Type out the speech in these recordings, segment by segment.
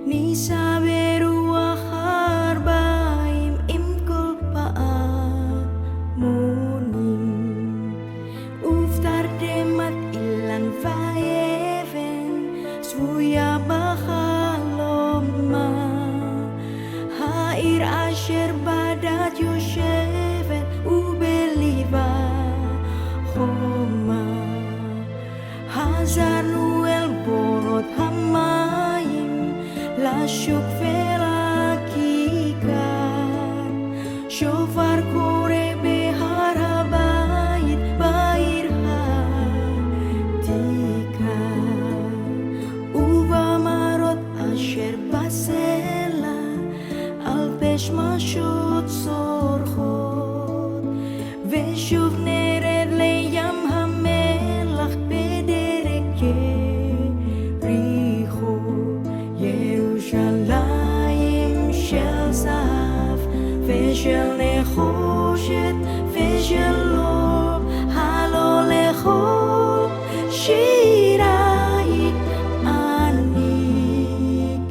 Nisa berua harbaim imkul pa'a munim Uftar demat ilan vaeven Suya bahaloma Hair asher badat yoshevet Ubeliva homa Hazar nuel borot hamayim Lashuk velakikar Shofar kore behar habayit Bair hatikar Uva marot asher basela Alpesh mashot sorchot Veshuv nered leyam hamelach Bederek Yericho Yerushalayim shel zahav Veshel nechoshet Veshel or Halo lechol Shirayit ani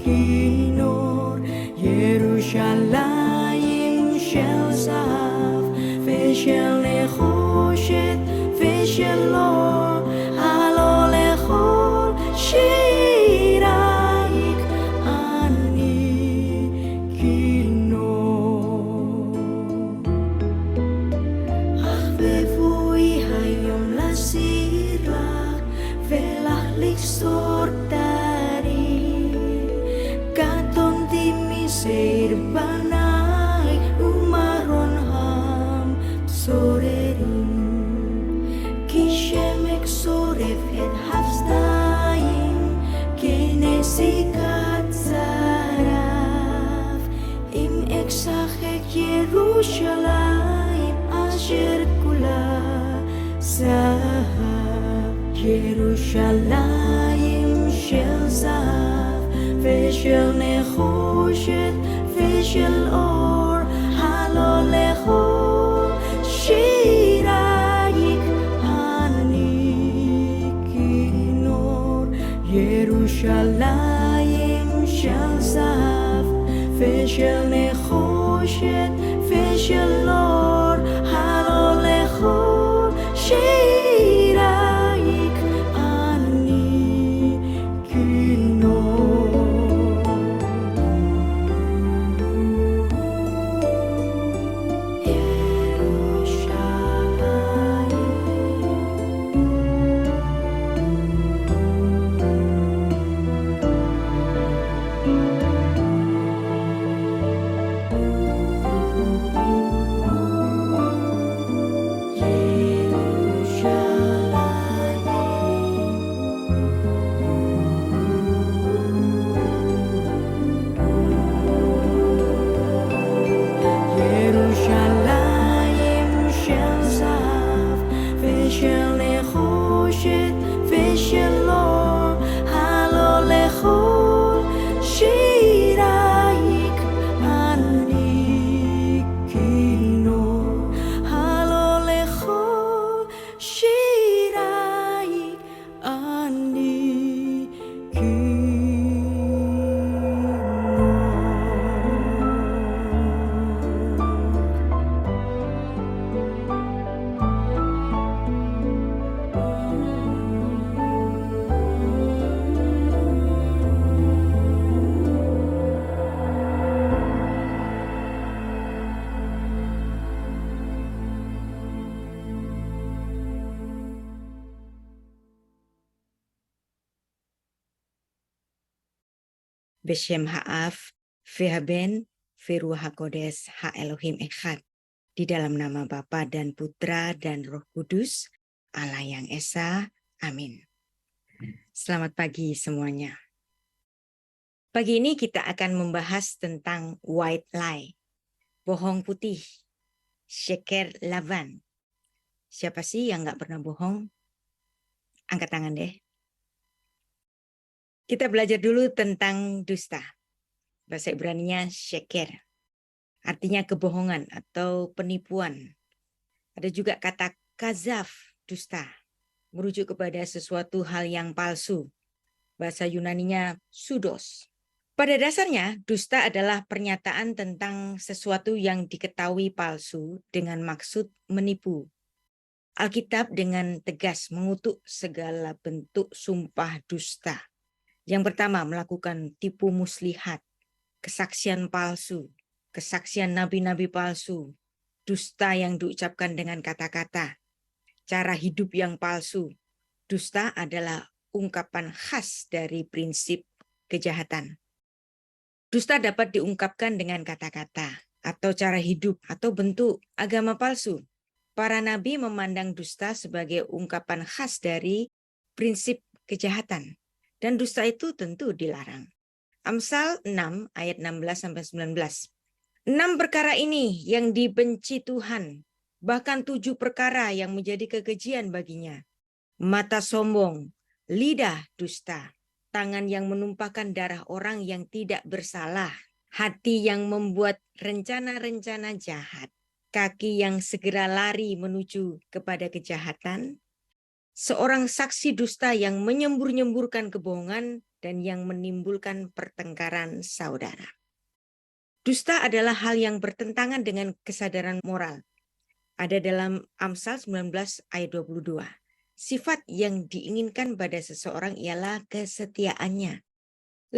kinor Yerushalayim shel zahav Veshel nechoshet Veshel or Halo lechol Shirayit ani kinor Ahbevui hayom lasir lach Velach liksor dari Katon timisir banai Umaron ham sorerin Kishemek soref et hafstayim Kinesikat zaraf Im eksachek Yerushalayim Asher kula zahab Yerushalayim shel zahav Veshel nechoshet Veshel or Halo lechol Shirayik ani kinor Yerushalayim shel zahav Veshel nechoshet Veshel or Halo lechol Shirayik ani kinor Yerushalayim shel zahav Veshel nechoshet Veshel or Halo lechol Shirayik ani kinor Halo lechol Shirayik ani Beshem Ha'af, Vehaben, Veruah HaKodes, Ha-Elohim Echad. Di dalam nama Bapa dan Putra dan Roh Kudus, Allah yang Esa. Amin. Selamat pagi semuanya. Pagi ini kita akan membahas tentang white lie, bohong putih, sheker lavan. Siapa sih yang nggak pernah bohong? Angkat tangan deh. Kita belajar dulu tentang dusta. Bahasa Ibraninya sheker. Artinya kebohongan atau penipuan. Ada juga kata kazaf, dusta. Merujuk kepada sesuatu hal yang palsu. Bahasa Yunaninya pseudos. Pada dasarnya, dusta adalah pernyataan tentang sesuatu yang diketahui palsu dengan maksud menipu. Alkitab dengan tegas mengutuk segala bentuk sumpah dusta. Yang pertama, melakukan tipu muslihat, kesaksian palsu, kesaksian nabi-nabi palsu, dusta yang diucapkan dengan kata-kata, cara hidup yang palsu. Dusta adalah ungkapan khas dari prinsip kejahatan. Dusta dapat diungkapkan dengan kata-kata atau cara hidup atau bentuk agama palsu. Para nabi memandang dusta sebagai ungkapan khas dari prinsip kejahatan. Dan dusta itu tentu dilarang. Amsal 6 ayat 16-19. 6 perkara ini yang dibenci Tuhan, bahkan 7 perkara yang menjadi kekejian baginya. Mata sombong, lidah dusta, tangan yang menumpahkan darah orang yang tidak bersalah, hati yang membuat rencana-rencana jahat, kaki yang segera lari menuju kepada kejahatan, seorang saksi dusta yang menyembur-nyemburkan kebohongan dan yang menimbulkan pertengkaran saudara. Dusta adalah hal yang bertentangan dengan kesadaran moral. Ada dalam Amsal 19 ayat 22. Sifat yang diinginkan pada seseorang ialah kesetiaannya.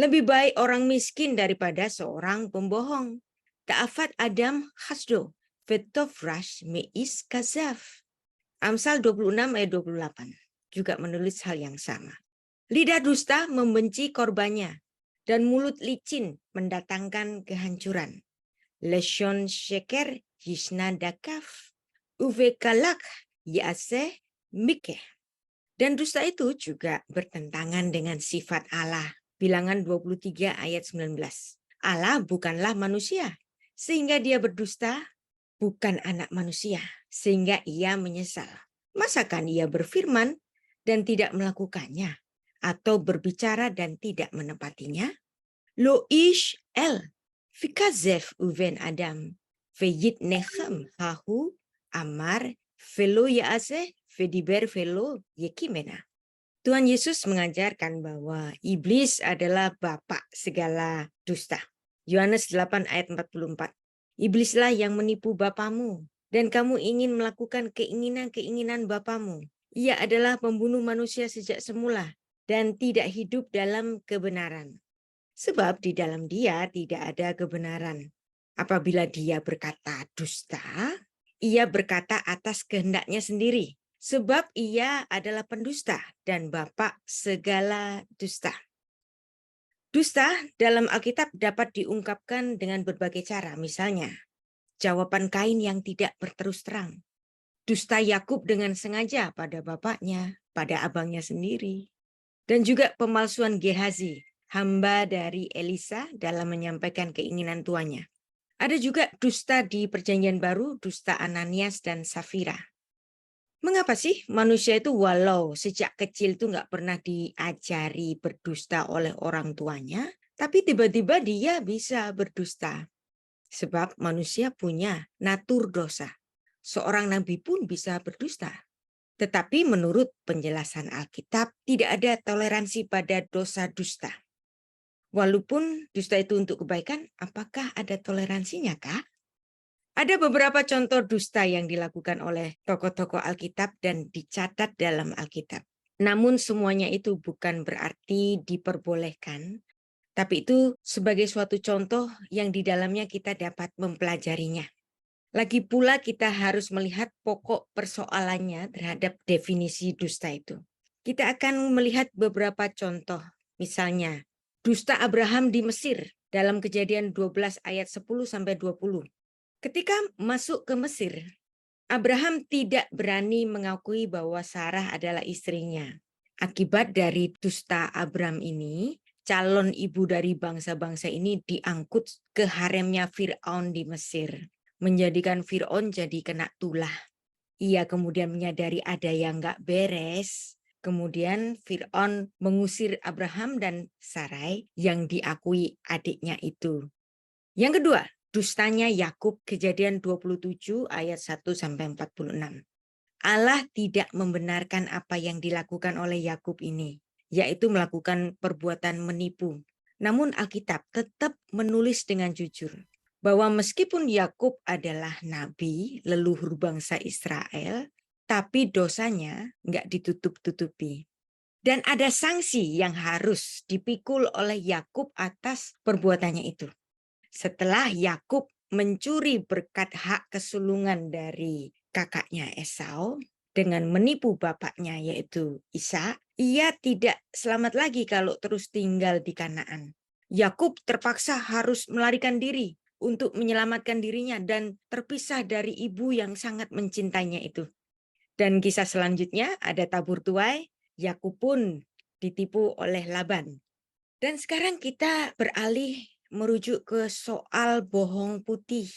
Lebih baik orang miskin daripada seorang pembohong. Ta'afat Adam khasdo, vetofrash meis kazaf. Amsal 26 ayat 28 juga menulis hal yang sama. Lidah dusta membenci korbannya, dan mulut licin mendatangkan kehancuran. Leshon sheker yishna dakaf, uve kalak yaseh mikeh. Dan dusta itu juga bertentangan dengan sifat Allah. Bilangan 23 ayat 19. Allah bukanlah manusia, sehingga dia berdusta, bukan anak manusia, sehingga ia menyesal. Masakan ia berfirman dan tidak melakukannya, atau berbicara dan tidak menepatinya? Lo ish el, fikazef uven adam, veyit nechem hahu amar velo yaase vediber velo yekimena. Tuhan Yesus mengajarkan bahwa iblis adalah bapak segala dusta. Yohanes 8 ayat 44. Iblislah yang menipu bapamu, dan kamu ingin melakukan keinginan-keinginan bapamu. Ia adalah pembunuh manusia sejak semula dan tidak hidup dalam kebenaran. Sebab di dalam dia tidak ada kebenaran. Apabila dia berkata dusta, ia berkata atas kehendaknya sendiri. Sebab ia adalah pendusta dan bapak segala dusta. Dusta dalam Alkitab dapat diungkapkan dengan berbagai cara. Misalnya, jawaban Kain yang tidak berterus terang. Dusta Yakub dengan sengaja pada bapaknya, pada abangnya sendiri. Dan juga pemalsuan Gehazi, hamba dari Elisa dalam menyampaikan keinginan tuannya. Ada juga dusta di Perjanjian Baru, dusta Ananias dan Safira. Mengapa sih manusia itu walau sejak kecil itu nggak pernah diajari berdusta oleh orang tuanya, tapi tiba-tiba dia bisa berdusta? Sebab manusia punya natur dosa. Seorang nabi pun bisa berdusta. Tetapi menurut penjelasan Alkitab, tidak ada toleransi pada dosa dusta. Walaupun dusta itu untuk kebaikan, apakah ada toleransinya, Kak? Ada beberapa contoh dusta yang dilakukan oleh tokoh-tokoh Alkitab dan dicatat dalam Alkitab. Namun semuanya itu bukan berarti diperbolehkan, tapi itu sebagai suatu contoh yang di dalamnya kita dapat mempelajarinya. Lagi pula kita harus melihat pokok persoalannya terhadap definisi dusta itu. Kita akan melihat beberapa contoh, misalnya dusta Abraham di Mesir dalam Kejadian 12 ayat 10-20. Ketika masuk ke Mesir, Abraham tidak berani mengakui bahwa Sarah adalah istrinya. Akibat dari dusta Abraham ini, calon ibu dari bangsa-bangsa ini diangkut ke haremnya Fir'aun di Mesir. Menjadikan Fir'aun jadi kena tulah. Ia kemudian menyadari ada yang nggak beres. Kemudian Fir'aun mengusir Abraham dan Sarai yang diakui adiknya itu. Yang kedua, dustanya Yakub, Kejadian 27 ayat 1-46. Allah tidak membenarkan apa yang dilakukan oleh Yakub ini, yaitu melakukan perbuatan menipu. Namun Alkitab tetap menulis dengan jujur bahwa meskipun Yakub adalah nabi leluhur bangsa Israel, tapi dosanya nggak ditutup-tutupi. Dan ada sanksi yang harus dipikul oleh Yakub atas perbuatannya itu. Setelah Yakub mencuri berkat hak kesulungan dari kakaknya Esau dengan menipu bapaknya yaitu Ishak, ia tidak selamat lagi kalau terus tinggal di Kanaan. Yakub terpaksa harus melarikan diri untuk menyelamatkan dirinya dan terpisah dari ibu yang sangat mencintainya itu. Dan kisah selanjutnya ada tabur tuai, Yakub pun ditipu oleh Laban. Dan sekarang kita beralih merujuk ke soal bohong putih,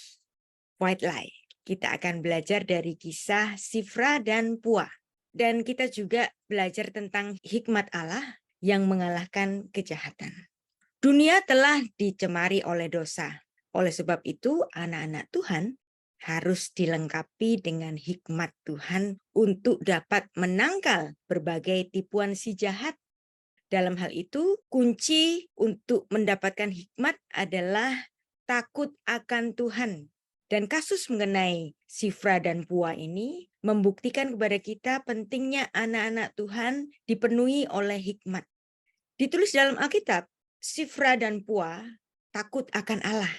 white lie. Kita akan belajar dari kisah Sifra dan Puah. Dan kita juga belajar tentang hikmat Allah yang mengalahkan kejahatan. Dunia telah dicemari oleh dosa. Oleh sebab itu, anak-anak Tuhan harus dilengkapi dengan hikmat Tuhan untuk dapat menangkal berbagai tipuan si jahat. Dalam hal itu, kunci untuk mendapatkan hikmat adalah takut akan Tuhan. Dan kasus mengenai Sifra dan Puah ini membuktikan kepada kita pentingnya anak-anak Tuhan dipenuhi oleh hikmat. Ditulis dalam Alkitab, Sifra dan Puah takut akan Allah.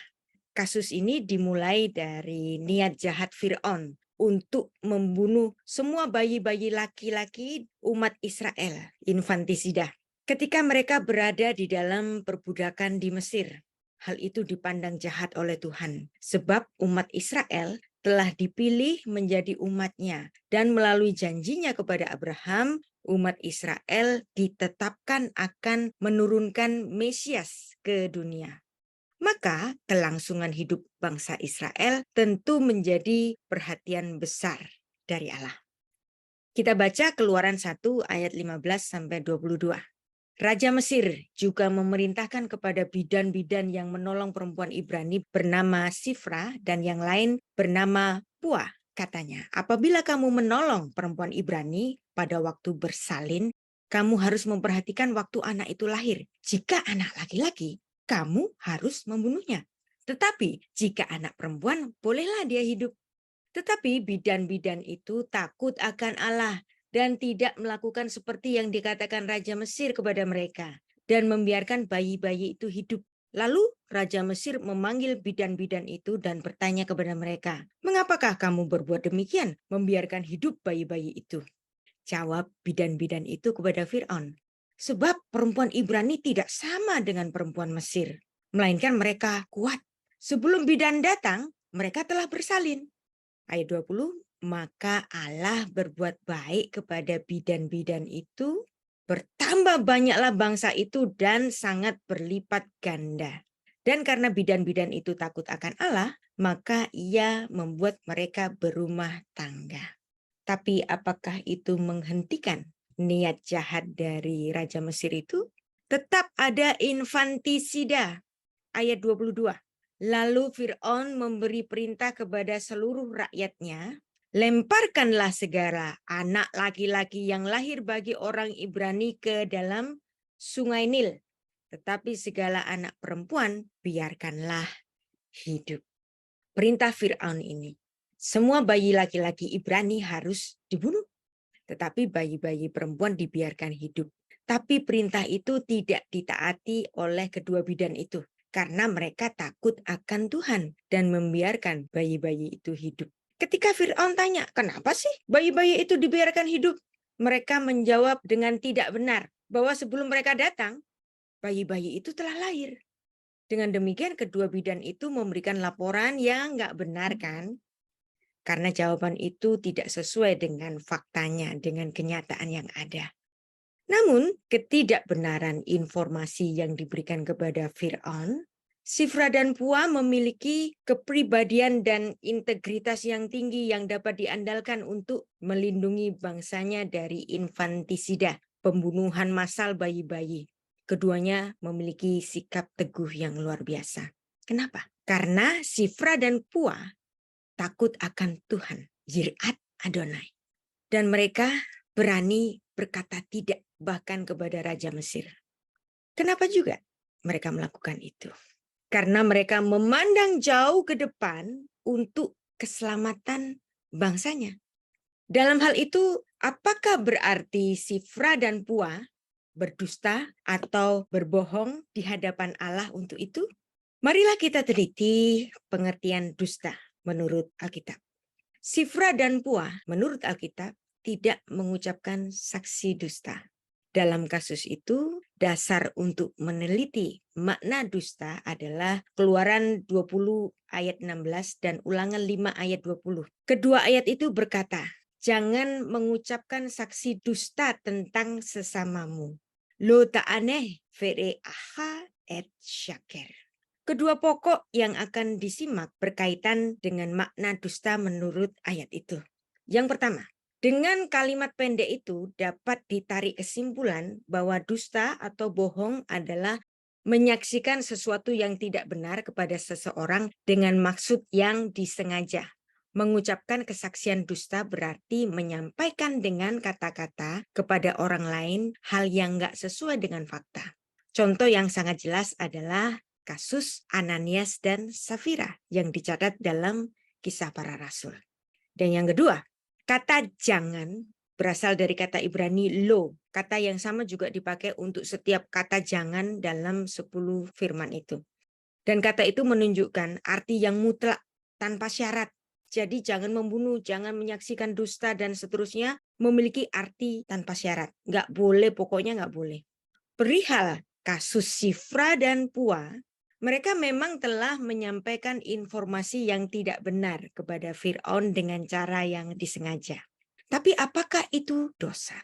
Kasus ini dimulai dari niat jahat Fir'aun untuk membunuh semua bayi-bayi laki-laki umat Israel, infantisida. Ketika mereka berada di dalam perbudakan di Mesir, hal itu dipandang jahat oleh Tuhan. Sebab umat Israel telah dipilih menjadi umatnya. Dan melalui janjinya kepada Abraham, umat Israel ditetapkan akan menurunkan Mesias ke dunia. Maka kelangsungan hidup bangsa Israel tentu menjadi perhatian besar dari Allah. Kita baca Keluaran 1 ayat 15-22. Raja Mesir juga memerintahkan kepada bidan-bidan yang menolong perempuan Ibrani bernama Sifra dan yang lain bernama Puah. Katanya, apabila kamu menolong perempuan Ibrani pada waktu bersalin, kamu harus memperhatikan waktu anak itu lahir. Jika anak laki-laki, kamu harus membunuhnya. Tetapi jika anak perempuan, bolehlah dia hidup. Tetapi bidan-bidan itu takut akan Allah dan tidak melakukan seperti yang dikatakan Raja Mesir kepada mereka dan membiarkan bayi-bayi itu hidup. Lalu Raja Mesir memanggil bidan-bidan itu dan bertanya kepada mereka, "Mengapakah kamu berbuat demikian, membiarkan hidup bayi-bayi itu?" Jawab bidan-bidan itu kepada Fir'aun, "Sebab perempuan Ibrani tidak sama dengan perempuan Mesir, melainkan mereka kuat. Sebelum bidan datang, mereka telah bersalin." Ayat 20, maka Allah berbuat baik kepada bidan-bidan itu, bertambah banyaklah bangsa itu dan sangat berlipat ganda. Dan karena bidan-bidan itu takut akan Allah, maka ia membuat mereka berumah tangga. Tapi apakah itu menghentikan niat jahat dari Raja Mesir itu? Tetap ada infantisida. Ayat 22. Lalu Fir'aun memberi perintah kepada seluruh rakyatnya, lemparkanlah segala anak laki-laki yang lahir bagi orang Ibrani ke dalam sungai Nil. Tetapi segala anak perempuan biarkanlah hidup. Perintah Fir'aun ini. Semua bayi laki-laki Ibrani harus dibunuh. Tetapi bayi-bayi perempuan dibiarkan hidup. Tapi perintah itu tidak ditaati oleh kedua bidan itu. Karena mereka takut akan Tuhan dan membiarkan bayi-bayi itu hidup. Ketika Fir'aun tanya, kenapa sih bayi-bayi itu dibiarkan hidup? Mereka menjawab dengan tidak benar, bahwa sebelum mereka datang, bayi-bayi itu telah lahir. Dengan demikian kedua bidan itu memberikan laporan yang nggak benar kan? Karena jawaban itu tidak sesuai dengan faktanya, dengan kenyataan yang ada. Namun, ketidakbenaran informasi yang diberikan kepada Fir'aun, Sifra dan Puah memiliki kepribadian dan integritas yang tinggi yang dapat diandalkan untuk melindungi bangsanya dari infantisida, pembunuhan massal bayi-bayi. Keduanya memiliki sikap teguh yang luar biasa. Kenapa? Karena Sifra dan Puah takut akan Tuhan, Yirat Adonai. Dan mereka berani berkata tidak bahkan kepada Raja Mesir. Kenapa juga? mereka melakukan itu. Karena mereka memandang jauh ke depan untuk keselamatan bangsanya. Dalam hal itu, apakah berarti Sifra dan Pua berdusta atau berbohong di hadapan Allah untuk itu? Marilah kita teliti pengertian dusta menurut Alkitab. Sifra dan Pua menurut Alkitab tidak mengucapkan saksi dusta. Dalam kasus itu, dasar untuk meneliti makna dusta adalah Keluaran 20 ayat 16 dan Ulangan 5 ayat 20. Kedua ayat itu berkata, jangan mengucapkan saksi dusta tentang sesamamu. Lo ta'aneh vere aha et syaker. Kedua pokok yang akan disimak berkaitan dengan makna dusta menurut ayat itu. Yang pertama, dengan kalimat pendek itu dapat ditarik kesimpulan bahwa dusta atau bohong adalah menyaksikan sesuatu yang tidak benar kepada seseorang dengan maksud yang disengaja. Mengucapkan kesaksian dusta berarti menyampaikan dengan kata-kata kepada orang lain hal yang nggak sesuai dengan fakta. Contoh yang sangat jelas adalah kasus Ananias dan Safira yang dicatat dalam Kisah Para Rasul. Dan yang kedua, kata jangan berasal dari kata Ibrani lo. Kata yang sama juga dipakai untuk setiap kata jangan dalam 10 firman itu. Dan kata itu menunjukkan arti yang mutlak tanpa syarat. Jadi jangan membunuh, jangan menyaksikan dusta dan seterusnya memiliki arti tanpa syarat. Nggak boleh, pokoknya nggak boleh. Perihal kasus Sifra dan Pua, mereka memang telah menyampaikan informasi yang tidak benar kepada Fir'aun dengan cara yang disengaja. Tapi apakah itu dosa?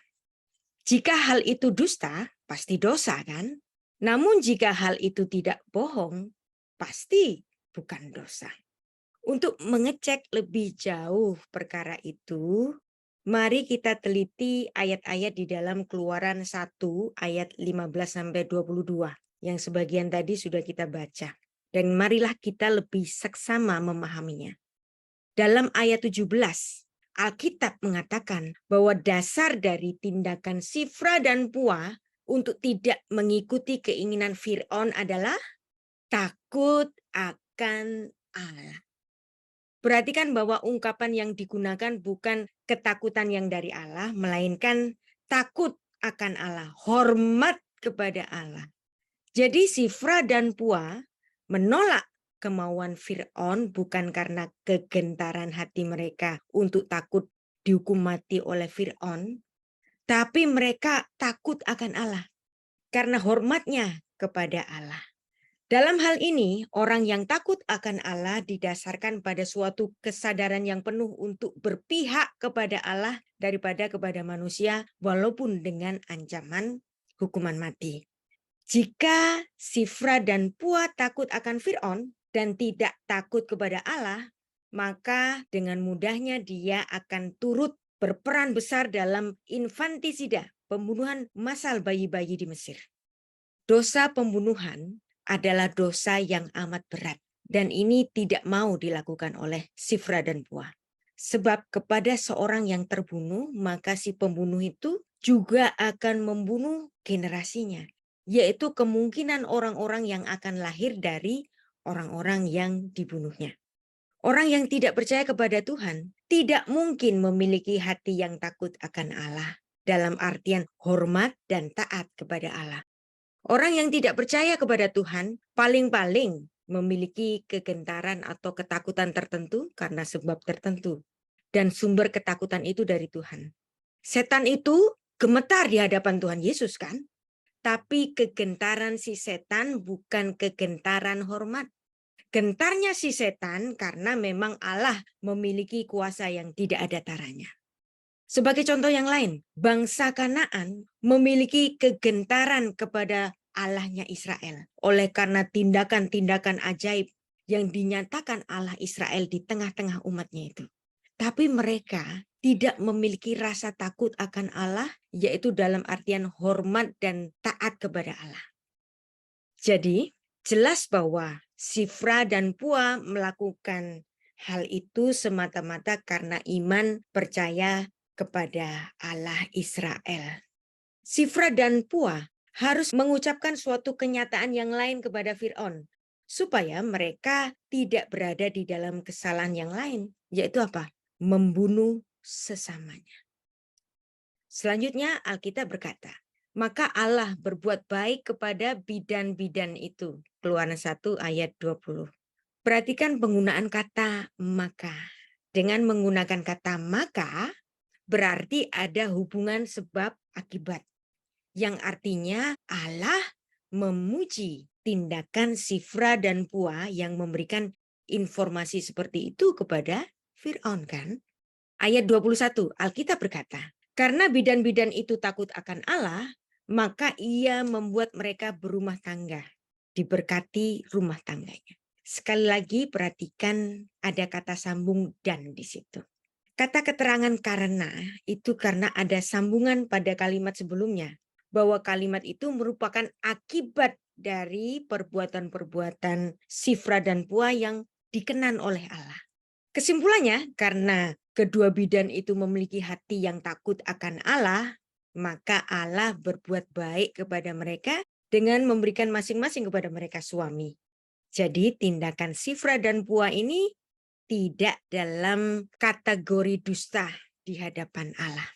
Jika hal itu dusta, pasti dosa kan? Namun jika hal itu tidak bohong, pasti bukan dosa. Untuk mengecek lebih jauh perkara itu, mari kita teliti ayat-ayat di dalam Keluaran 1 ayat 15-22 yang sebagian tadi sudah kita baca. Dan marilah kita lebih seksama memahaminya. Dalam ayat 17, Alkitab mengatakan bahwa dasar dari tindakan Sifra dan Pua untuk tidak mengikuti keinginan Fir'aun adalah takut akan Allah. Perhatikan bahwa ungkapan yang digunakan bukan ketakutan yang dari Allah, melainkan takut akan Allah, hormat kepada Allah. Jadi Sifra dan Pua menolak kemauan Fir'aun bukan karena kegentaran hati mereka untuk takut dihukum mati oleh Fir'aun, tapi mereka takut akan Allah karena hormatnya kepada Allah. Dalam hal ini, orang yang takut akan Allah didasarkan pada suatu kesadaran yang penuh untuk berpihak kepada Allah daripada kepada manusia, walaupun dengan ancaman hukuman mati. Jika Sifra dan Pua takut akan Fir'aun dan tidak takut kepada Allah, maka dengan mudahnya dia akan turut berperan besar dalam infantisida, pembunuhan massal bayi-bayi di Mesir. Dosa pembunuhan adalah dosa yang amat berat, dan ini tidak mau dilakukan oleh Sifra dan Pua. Sebab kepada seorang yang terbunuh, maka si pembunuh itu juga akan membunuh generasinya, yaitu kemungkinan orang-orang yang akan lahir dari orang-orang yang dibunuhnya. Orang yang tidak percaya kepada Tuhan tidak mungkin memiliki hati yang takut akan Allah, dalam artian hormat dan taat kepada Allah. Orang yang tidak percaya kepada Tuhan paling-paling memiliki kegentaran atau ketakutan tertentu karena sebab tertentu. Dan sumber ketakutan itu dari Tuhan. Setan itu gemetar di hadapan Tuhan Yesus kan? Tapi kegentaran si setan bukan kegentaran hormat. Gentarnya si setan karena memang Allah memiliki kuasa yang tidak ada taranya. Sebagai contoh yang lain, bangsa Kanaan memiliki kegentaran kepada Allahnya Israel oleh karena tindakan-tindakan ajaib yang dinyatakan Allah Israel di tengah-tengah umatnya itu. Tapi mereka tidak memiliki rasa takut akan Allah, yaitu dalam artian hormat dan taat kepada Allah. Jadi, jelas bahwa Sifra dan Pua melakukan hal itu semata-mata karena iman percaya kepada Allah Israel. Sifra dan Pua harus mengucapkan suatu kenyataan yang lain kepada Fir'aun, supaya mereka tidak berada di dalam kesalahan yang lain, yaitu apa? Membunuh sesamanya. Selanjutnya Alkitab berkata, maka Allah berbuat baik kepada bidan-bidan itu. Keluaran 1 ayat 20. Perhatikan penggunaan kata maka. Dengan menggunakan kata maka, berarti ada hubungan sebab akibat. Yang artinya Allah memuji tindakan Sifra dan Pua yang memberikan informasi seperti itu kepada Fir'aun, kan? Ayat 21, Alkitab berkata, karena bidan-bidan itu takut akan Allah, maka ia membuat mereka berumah tangga, diberkati rumah tangganya. Sekali lagi perhatikan ada kata sambung dan di situ. Kata keterangan karena itu karena ada sambungan pada kalimat sebelumnya, bahwa kalimat itu merupakan akibat dari perbuatan-perbuatan Sifra dan Pua yang dikenan oleh Allah. Kesimpulannya, karena kedua bidan itu memiliki hati yang takut akan Allah, maka Allah berbuat baik kepada mereka dengan memberikan masing-masing kepada mereka suami. Jadi tindakan Sifra dan Pua ini tidak dalam kategori dusta di hadapan Allah.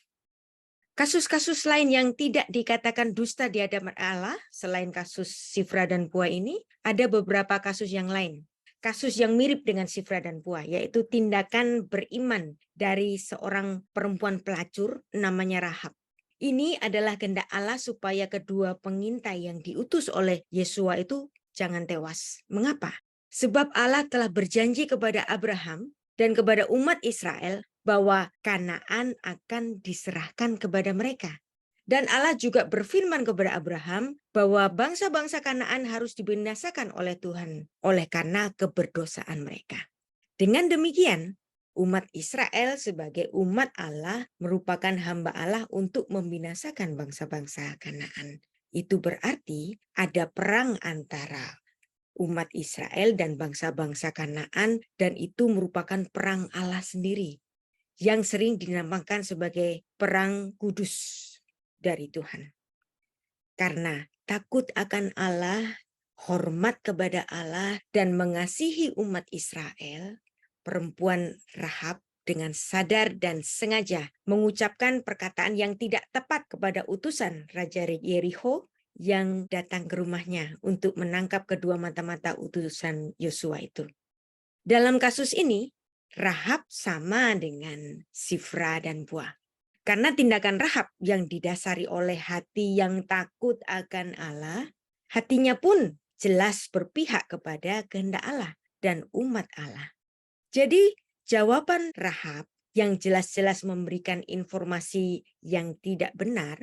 Kasus-kasus lain yang tidak dikatakan dusta di hadapan Allah, selain kasus Sifra dan Pua ini, ada beberapa kasus yang lain. Kasus yang mirip dengan Sifra dan Pua, yaitu tindakan beriman dari seorang perempuan pelacur namanya Rahab. Ini adalah kehendak Allah supaya kedua pengintai yang diutus oleh Yesua itu jangan tewas. Mengapa? Sebab Allah telah berjanji kepada Abraham dan kepada umat Israel bahwa Kanaan akan diserahkan kepada mereka. Dan Allah juga berfirman kepada Abraham bahwa bangsa-bangsa Kanaan harus dibinasakan oleh Tuhan oleh karena keberdosaan mereka. Dengan demikian, umat Israel sebagai umat Allah merupakan hamba Allah untuk membinasakan bangsa-bangsa Kanaan. Itu berarti ada perang antara umat Israel dan bangsa-bangsa Kanaan, dan itu merupakan perang Allah sendiri yang sering dinamakan sebagai perang kudus dari Tuhan. Karena takut akan Allah, hormat kepada Allah, dan mengasihi umat Israel, perempuan Rahab dengan sadar dan sengaja mengucapkan perkataan yang tidak tepat kepada utusan Raja Yeriko yang datang ke rumahnya untuk menangkap kedua mata-mata utusan Yosua itu. Dalam kasus ini, Rahab sama dengan Sifra dan Pua. Karena tindakan Rahab yang didasari oleh hati yang takut akan Allah, hatinya pun jelas berpihak kepada kehendak Allah dan umat Allah. Jadi jawaban Rahab yang jelas-jelas memberikan informasi yang tidak benar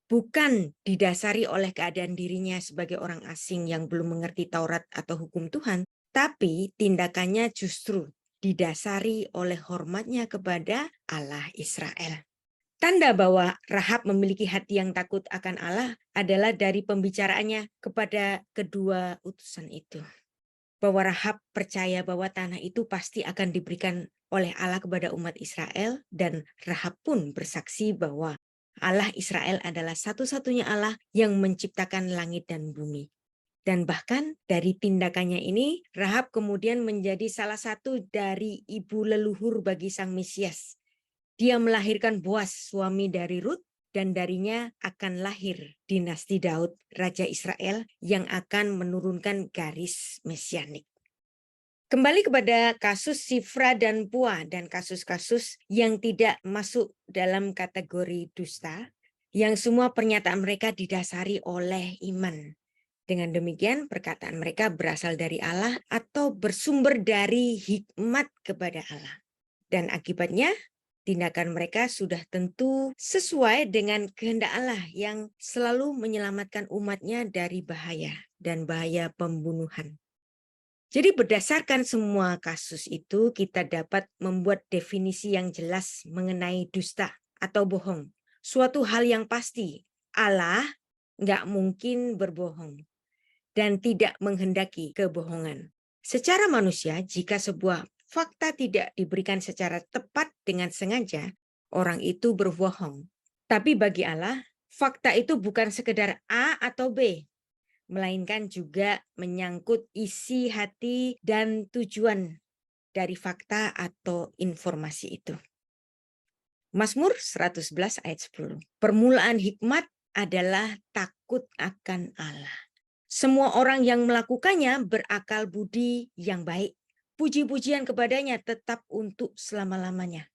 bukan didasari oleh keadaan dirinya sebagai orang asing yang belum mengerti Taurat atau hukum Tuhan, tapi tindakannya justru didasari oleh hormatnya kepada Allah Israel. Tanda bahwa Rahab memiliki hati yang takut akan Allah adalah dari pembicaraannya kepada kedua utusan itu. Bahwa Rahab percaya bahwa tanah itu pasti akan diberikan oleh Allah kepada umat Israel, dan Rahab pun bersaksi bahwa Allah Israel adalah satu-satunya Allah yang menciptakan langit dan bumi. Dan bahkan dari tindakannya ini, Rahab kemudian menjadi salah satu dari ibu leluhur bagi Sang Mesias. Dia melahirkan Boas, suami dari Rut, dan darinya akan lahir dinasti Daud, Raja Israel, yang akan menurunkan garis mesianik. Kembali kepada kasus Sifra dan Pua dan kasus-kasus yang tidak masuk dalam kategori dusta, yang semua pernyataan mereka didasari oleh iman. Dengan demikian, perkataan mereka berasal dari Allah atau bersumber dari hikmat kepada Allah. Dan akibatnya, tindakan mereka sudah tentu sesuai dengan kehendak Allah yang selalu menyelamatkan umatnya dari bahaya dan bahaya pembunuhan. Jadi berdasarkan semua kasus itu, kita dapat membuat definisi yang jelas mengenai dusta atau bohong. Suatu hal yang pasti, Allah nggak mungkin berbohong dan tidak menghendaki kebohongan. Secara manusia, jika sebuah fakta tidak diberikan secara tepat dengan sengaja, orang itu berbohong. Tapi bagi Allah, Fakta itu bukan sekedar A atau B, melainkan juga menyangkut isi hati dan tujuan dari fakta atau informasi itu. Mazmur 111 ayat 10. Permulaan hikmat adalah takut akan Allah. Semua orang yang melakukannya berakal budi yang baik. Puji-pujian kepadanya tetap untuk selama-lamanya.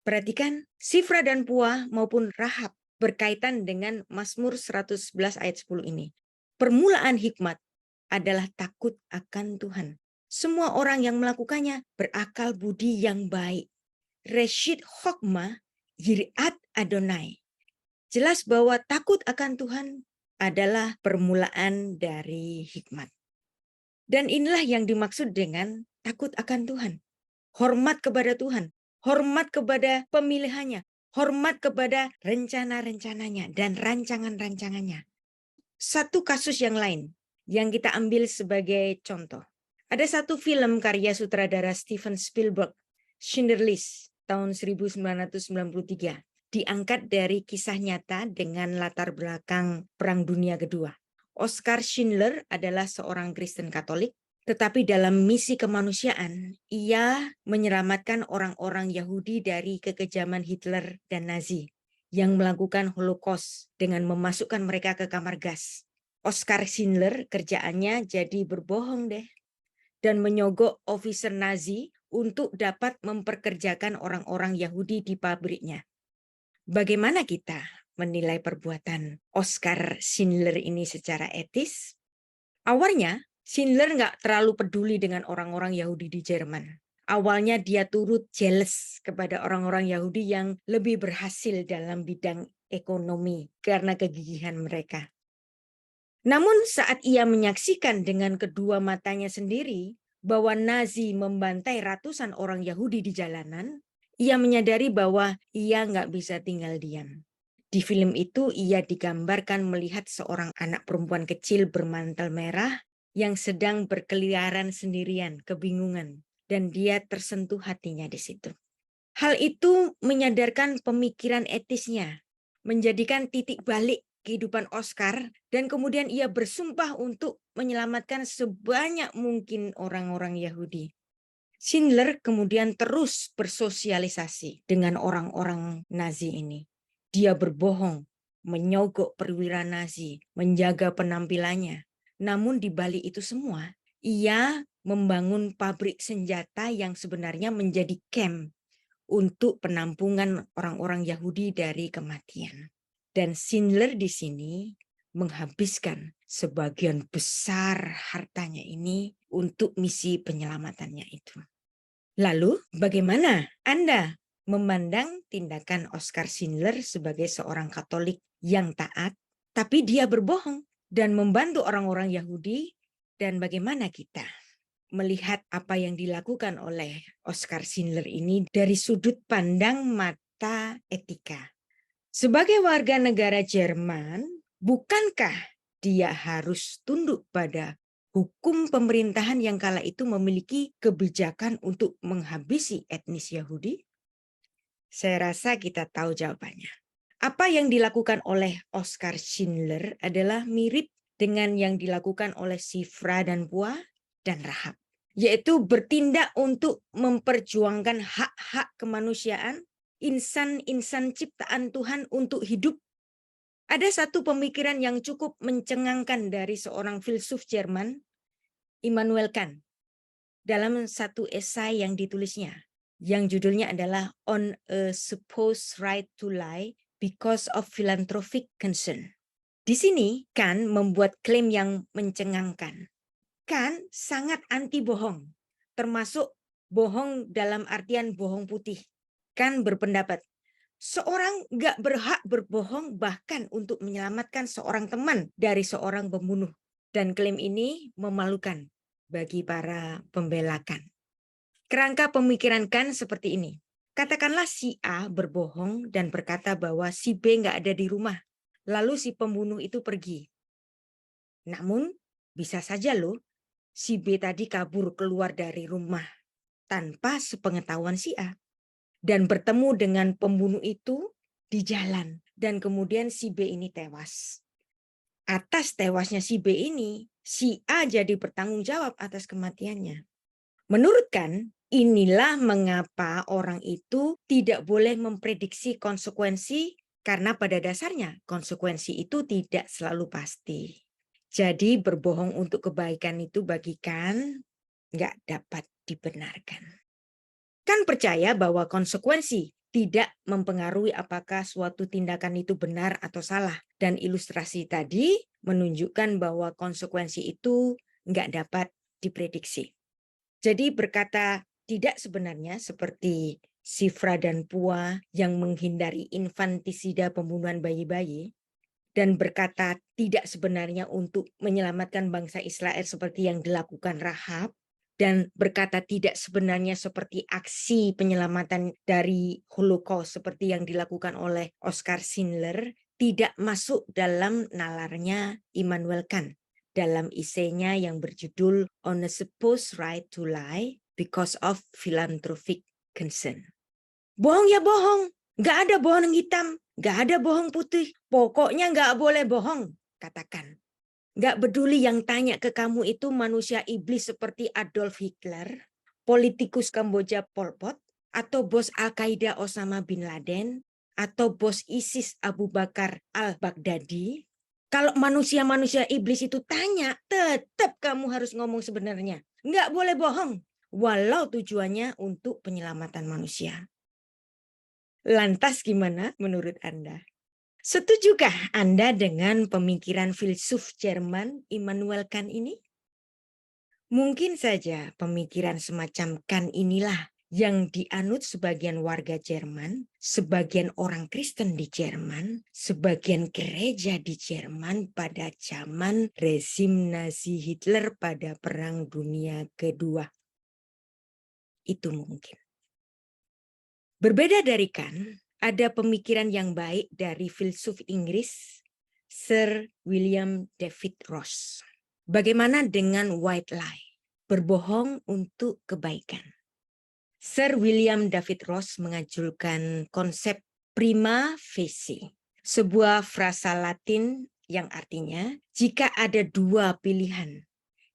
Perhatikan, Sifra dan Puah maupun Rahab berkaitan dengan Mazmur 111 ayat 10 ini. Permulaan hikmat adalah takut akan Tuhan. Semua orang yang melakukannya berakal budi yang baik. Reshit Chokmah Yirat Adonai. Jelas bahwa takut akan Tuhan adalah permulaan dari hikmat. Dan inilah yang dimaksud dengan takut akan Tuhan. Hormat kepada Tuhan, hormat kepada pemilihannya, hormat kepada rencana-rencananya dan rancangan-rancangannya. Satu kasus yang lain yang kita ambil sebagai contoh. Ada satu film karya sutradara Steven Spielberg, Schindler's List, tahun 1993. Diangkat dari kisah nyata dengan latar belakang Perang Dunia Kedua. Oskar Schindler adalah seorang Kristen Katolik, tetapi dalam misi kemanusiaan, ia menyelamatkan orang-orang Yahudi dari kekejaman Hitler dan Nazi yang melakukan Holocaust dengan memasukkan mereka ke kamar gas. Oskar Schindler kerjaannya jadi berbohong deh dan menyogok officer Nazi untuk dapat memperkerjakan orang-orang Yahudi di pabriknya. Bagaimana kita menilai perbuatan Oskar Schindler ini secara etis? Awalnya, Schindler nggak terlalu peduli dengan orang-orang Yahudi di Jerman. Awalnya dia turut jealous kepada orang-orang Yahudi yang lebih berhasil dalam bidang ekonomi karena kegigihan mereka. Namun saat ia menyaksikan dengan kedua matanya sendiri bahwa Nazi membantai ratusan orang Yahudi di jalanan, ia menyadari bahwa ia nggak bisa tinggal diam. Di film itu ia digambarkan melihat seorang anak perempuan kecil bermantel merah yang sedang berkeliaran sendirian, kebingungan, dan dia tersentuh hatinya di situ. Hal itu menyadarkan pemikiran etisnya, menjadikan titik balik kehidupan Oskar, dan kemudian ia bersumpah untuk menyelamatkan sebanyak mungkin orang-orang Yahudi. Schindler kemudian terus bersosialisasi dengan orang-orang Nazi ini. Dia berbohong, menyogok perwira Nazi, menjaga penampilannya. Namun di balik itu semua, ia membangun pabrik senjata yang sebenarnya menjadi camp untuk penampungan orang-orang Yahudi dari kematian. Dan Schindler di sini menghabiskan sebagian besar hartanya ini untuk misi penyelamatannya itu. Lalu bagaimana Anda memandang tindakan Oskar Schindler sebagai seorang Katolik yang taat, tapi dia berbohong dan membantu orang-orang Yahudi? Dan bagaimana kita melihat apa yang dilakukan oleh Oskar Schindler ini dari sudut pandang mata etika? Sebagai warga negara Jerman, bukankah dia harus tunduk pada hukum pemerintahan yang kala itu memiliki kebijakan untuk menghabisi etnis Yahudi? Saya rasa kita tahu jawabannya. Apa yang dilakukan oleh Oskar Schindler adalah mirip dengan yang dilakukan oleh Sifra dan Puah dan Rahab, yaitu bertindak untuk memperjuangkan hak-hak kemanusiaan, insan-insan ciptaan Tuhan untuk hidup. Ada satu pemikiran yang cukup mencengangkan dari seorang filsuf Jerman, Immanuel Kant, dalam satu esai yang ditulisnya, yang judulnya adalah On a Supposed Right to Lie Because of Philanthropic Concern. Di sini, Kant membuat klaim yang mencengangkan. Kant sangat anti bohong, termasuk bohong dalam artian bohong putih. Kant berpendapat, seorang nggak berhak berbohong bahkan untuk menyelamatkan seorang teman dari seorang pembunuh. Dan klaim ini memalukan bagi para pembela Kant. Kerangka pemikiran Kant seperti ini. Katakanlah si A berbohong dan berkata bahwa si B nggak ada di rumah. Lalu si pembunuh itu pergi. Namun bisa saja loh si B tadi kabur keluar dari rumah tanpa sepengetahuan si A dan bertemu dengan pembunuh itu di jalan dan kemudian si B ini tewas. Atas tewasnya si B ini, si A jadi bertanggung jawab atas kematiannya. Menurut Kant, inilah mengapa orang itu tidak boleh memprediksi konsekuensi karena pada dasarnya konsekuensi itu tidak selalu pasti. Jadi berbohong untuk kebaikan itu bagi Kant nggak dapat dibenarkan. Kant percaya bahwa konsekuensi tidak mempengaruhi apakah suatu tindakan itu benar atau salah. Dan ilustrasi tadi menunjukkan bahwa konsekuensi itu nggak dapat diprediksi. Jadi berkata tidak sebenarnya seperti Sifra dan Pua yang menghindari infantisida pembunuhan bayi-bayi, dan berkata tidak sebenarnya untuk menyelamatkan bangsa Israel seperti yang dilakukan Rahab, dan berkata tidak sebenarnya seperti aksi penyelamatan dari Holocaust seperti yang dilakukan oleh Oskar Schindler, tidak masuk dalam nalarnya Immanuel Kant dalam esainya yang berjudul On a Supposed Right to Lie Because of Philanthropic Concern. Bohong ya bohong, nggak ada bohong hitam, nggak ada bohong putih, pokoknya nggak boleh bohong, katakan. Nggak peduli yang tanya ke kamu itu manusia iblis seperti Adolf Hitler, politikus Kamboja Pol Pot, atau bos Al-Qaeda Osama bin Laden, atau bos ISIS Abu Bakar al-Baghdadi. Kalau manusia-manusia iblis itu tanya, tetap kamu harus ngomong sebenarnya. Nggak boleh bohong, walau tujuannya untuk penyelamatan manusia. Lantas gimana menurut Anda? Setujukah Anda dengan pemikiran filsuf Jerman Immanuel Kant ini? Mungkin saja pemikiran semacam Kant inilah yang dianut sebagian warga Jerman, sebagian orang Kristen di Jerman, sebagian gereja di Jerman pada zaman rezim Nazi Hitler pada Perang Dunia Kedua. Itu mungkin. Berbeda dari Kant, ada pemikiran yang baik dari filsuf Inggris Sir William David Ross. Bagaimana dengan white lie? Berbohong untuk kebaikan. Sir William David Ross mengajukan konsep prima facie, sebuah frasa Latin yang artinya jika ada dua pilihan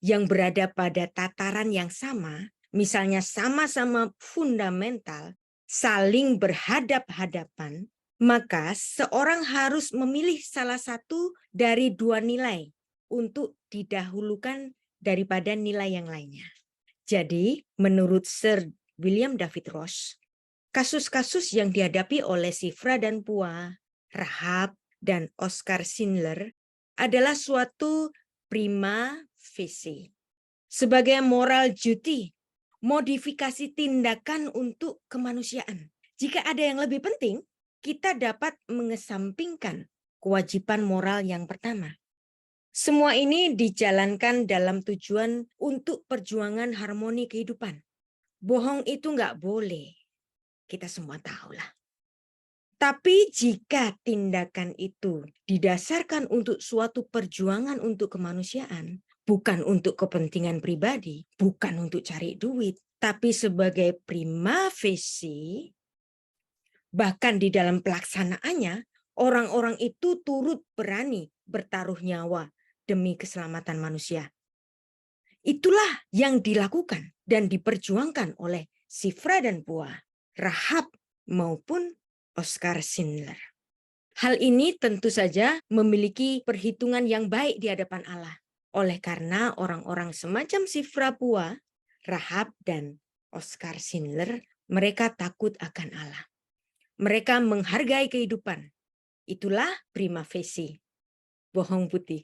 yang berada pada tataran yang sama, misalnya sama-sama fundamental, saling berhadap-hadapan, maka seorang harus memilih salah satu dari dua nilai untuk didahulukan daripada nilai yang lainnya. Jadi, menurut Sir William David Ross, kasus-kasus yang dihadapi oleh Sifra dan Pua, Rahab, dan Oskar Schindler adalah suatu prima facie. Sebagai moral duty, modifikasi tindakan untuk kemanusiaan. Jika ada yang lebih penting, kita dapat mengesampingkan kewajiban moral yang pertama. Semua ini dijalankan dalam tujuan untuk perjuangan harmoni kehidupan. Bohong itu nggak boleh. Kita semua tahulah. Tapi jika tindakan itu didasarkan untuk suatu perjuangan untuk kemanusiaan, bukan untuk kepentingan pribadi, bukan untuk cari duit, tapi sebagai prima facie, bahkan di dalam pelaksanaannya, orang-orang itu turut berani bertaruh nyawa demi keselamatan manusia. Itulah yang dilakukan dan diperjuangkan oleh Sifra dan Pua, Rahab maupun Oskar Schindler. Hal ini tentu saja memiliki perhitungan yang baik di hadapan Allah. Oleh karena orang-orang semacam Sifra Pua, Rahab, dan Oskar Schindler, mereka takut akan Allah. Mereka menghargai kehidupan. Itulah prima facie. Bohong putih.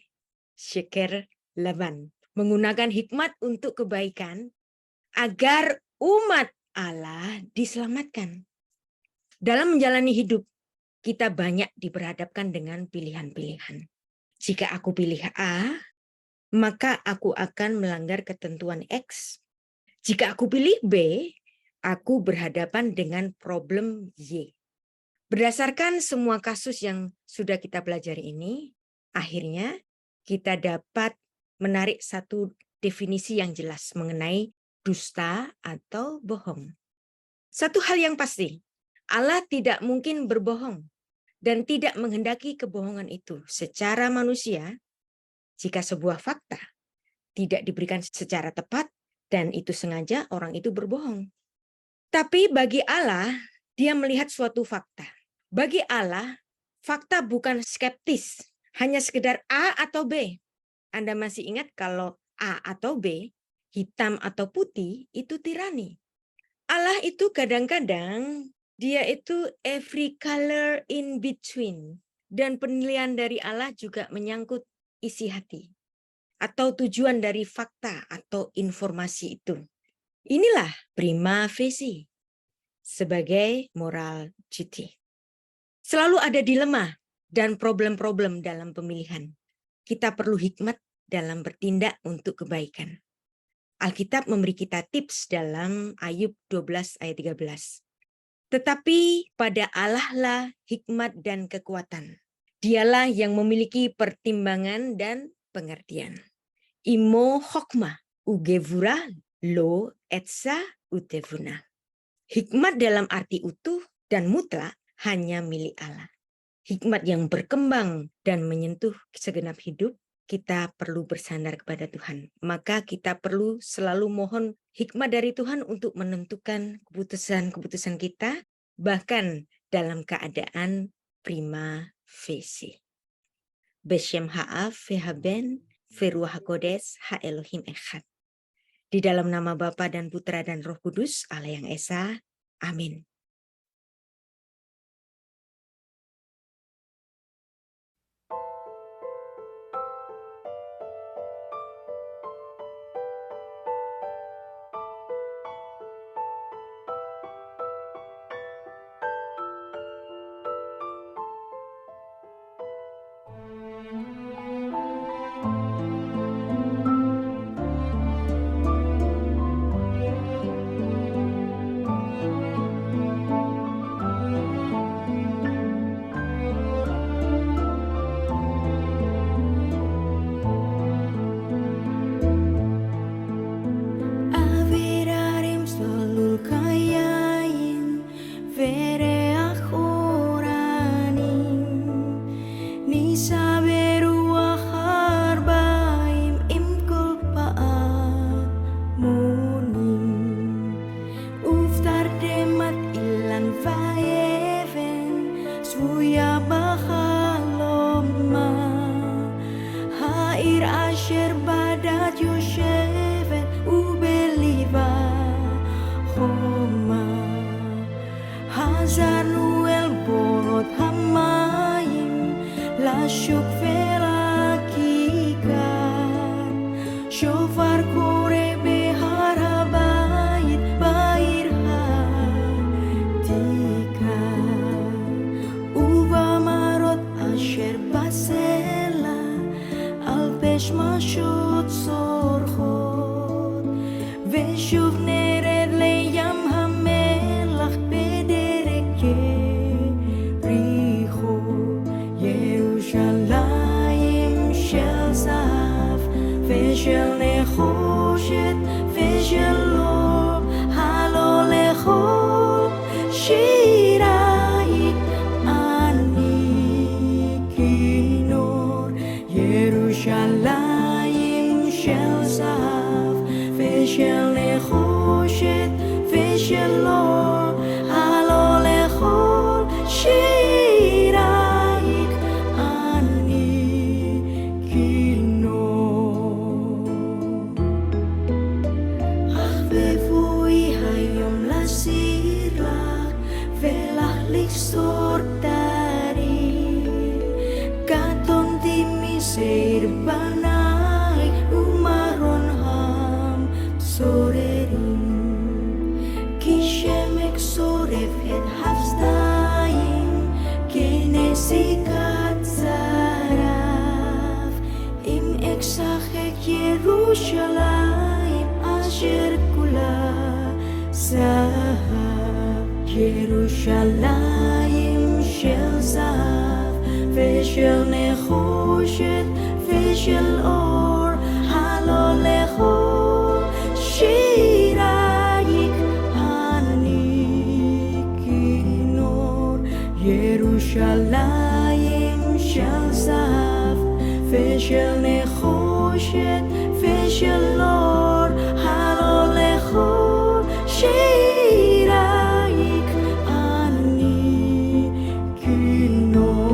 Sheker Laban. Menggunakan hikmat untuk kebaikan agar umat Allah diselamatkan. Dalam menjalani hidup, kita banyak diperhadapkan dengan pilihan-pilihan. Jika aku pilih A, maka aku akan melanggar ketentuan X. Jika aku pilih B, aku berhadapan dengan problem Y. Berdasarkan semua kasus yang sudah kita pelajari ini, akhirnya kita dapat menarik satu definisi yang jelas mengenai dusta atau bohong. Satu hal yang pasti, Allah tidak mungkin berbohong. dan tidak menghendaki kebohongan itu. Secara manusia, jika sebuah fakta tidak diberikan secara tepat dan itu sengaja, orang itu berbohong. Tapi bagi Allah, dia melihat suatu fakta. Bagi Allah, fakta bukan skeptis, hanya sekedar A atau B. Anda masih ingat kalau A atau B, hitam atau putih, itu tirani. Allah itu kadang-kadang dia itu every color in between. Dan penilaian dari Allah juga menyangkut isi hati. Atau tujuan dari fakta atau informasi itu. Inilah prima facie sebagai moral duty. Selalu ada dilema dan problem-problem dalam pemilihan. Kita perlu hikmat dalam bertindak untuk kebaikan. Alkitab memberi kita tips dalam Ayub 12 ayat 13. Tetapi pada Allah lah hikmat dan kekuatan. Dialah yang memiliki pertimbangan dan pengertian. Imo hokmah ugevura lo etsa utevuna. Hikmat dalam arti utuh dan mutlak hanya milik Allah. Hikmat yang berkembang dan menyentuh segenap hidup, kita perlu bersandar kepada Tuhan. Maka kita perlu selalu mohon hikmat dari Tuhan untuk menentukan keputusan-keputusan kita, bahkan dalam keadaan prima facie. Beshem ha'af vehaben veruah hakodes ha Elohim echad. Di dalam nama Bapa dan Putra dan Roh Kudus, Allah yang Esa. Amin. Avirarim selalu kayain vereach oranim Nisa beruach harbaim imkol pa'amunim Uftar demat ilan vaeven Suya bachaloma Ha'ir asher badat yoshevet Ubeliva Choma Hazarnu el borot hamayim Lashuk velakikar Shofar kore behar habayit Bair hatikar Uva marot asher basela Al pesh mashot sorchot Veshuv nered leyam hamelach Bederek Yericho Yerushalayim shel zahav Veshel nechoshet Veshel or Halo lechol Shirayit Ani kinor Yerushalayim shel zahav Veshel nechoshet Veshel or Halo lechol Shirayit Ani kinor Ahbevui hayom lasir lach Velach liksor tarim Katon timiseir banai Umaron ham sorerim Kishemek soref et hafstayim Kenesikat zaraf Im eksachek Yerushalayim Asher kula zahav Yerushalayim shel zahav Veshel nechoshet Veshel or Halo lechol Shirayik Ani kinor Yerushalayim ושל נחושת ושל אור הלא לכו שירייך אני כינור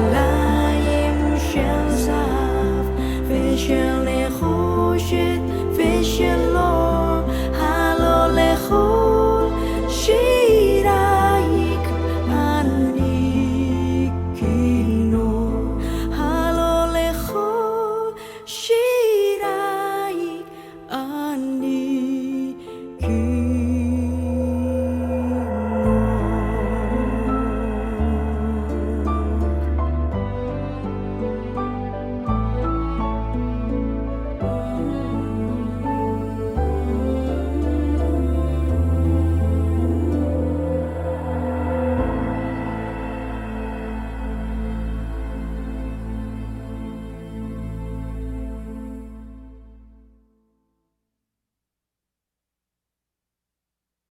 ירושלים של זהב ושל נחושת